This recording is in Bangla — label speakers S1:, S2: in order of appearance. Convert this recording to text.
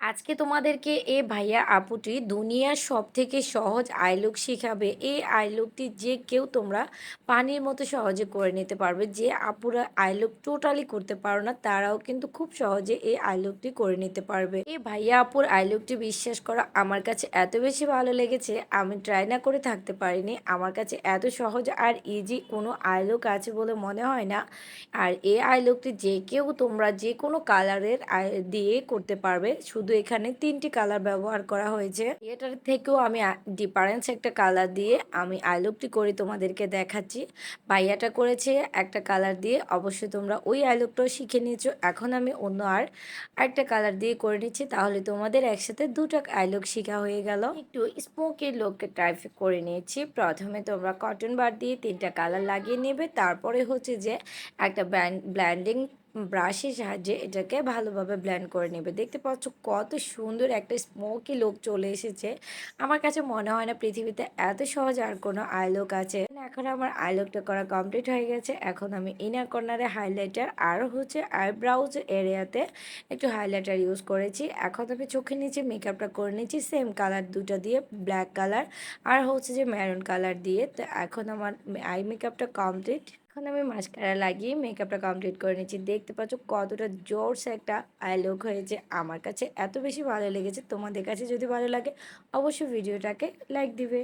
S1: আজকে তোমাদেরকে এই ভাইয়া আপুটি দুনিয়ার সবথেকে সহজ আই লুক শিখাবে। এই আই লুকটি যে কেউ তোমরা পানির মতো সহজে করে নিতে পারবে। যে আপুরা আই লুক টোটালি করতে পারো না তারাও কিন্তু খুব সহজে এই আই লুকটি করে নিতে পারবে। এই ভাইয়া আপুর আই লুকটি বিশ্বাস করো আমার কাছে এত বেশি ভালো লেগেছে, আমি ট্রাই না করে থাকতে পারিনি। আমার কাছে এত সহজ আর ইজি কোনো আই লুক আছে বলে মনে হয় না। আর এই আই লুকটি যে কেউ তোমরা যে কোনো কালারের দিয়ে করতে পারবে। শুধু এখানে 3টি কালার ব্যবহার করা হয়েছে। এটার থেকেও আমি ডিফারেন্স একটা কালার দিয়ে আমি আই লুকটি করে তোমাদেরকে দেখাচ্ছি। ভাইয়াটা করেছে একটা কালার দিয়ে, অবশ্যই তোমরা ওই আই লুকটাও শিখে নিয়েছো। এখন আমি অন্য আরেকটা কালার দিয়ে করে নিচ্ছি, তাহলে তোমাদের একসাথে দুটো আই লুক শেখা হয়ে গেল। একটু স্মোকি লুককে ট্রাই করে নিয়েছি। প্রথমে তোমরা কটন বার দিয়ে 3টা কালার লাগিয়ে নেবে, তারপরে হচ্ছে যে একটা ব্ল্যান্ডিং ব্রাশের সাহায্যে এটাকে ভালোভাবে ব্লেন্ড করে নেবে। দেখতে পাচ্ছ কত সুন্দর একটা স্মোকি লুক চলে এসেছে। আমার কাছে মনে হয় না পৃথিবীতে এত সহজ আর কোনো আই লুক আছে। এখন আমার আই লুকটা করা কমপ্লিট হয়ে গেছে। এখন আমি ইনার কর্নারে হাইলাইটার আর হচ্ছে আইব্রাউজ এরিয়াতে একটু হাইলাইটার ইউজ করেছি। এখন আমি চোখের নিচে মেকআপটা করে নিচ্ছি সেম কালার দুটো দিয়ে, ব্ল্যাক কালার আর হচ্ছে যে মেরুন কালার দিয়ে। তো এখন আমার আই মেকআপটা কমপ্লিট। এখন আমি মাস্কারা লাগিয়ে মেকআপটা কমপ্লিট করে নিচ্ছি। দেখতে পাচ্ছ কতটা জোরসে একটা আই লুক হয়েছে। আমার কাছে এত বেশি ভালো লেগেছে। তোমাদের কাছে যদি ভালো লাগে অবশ্যই ভিডিওটাকে লাইক দিবে।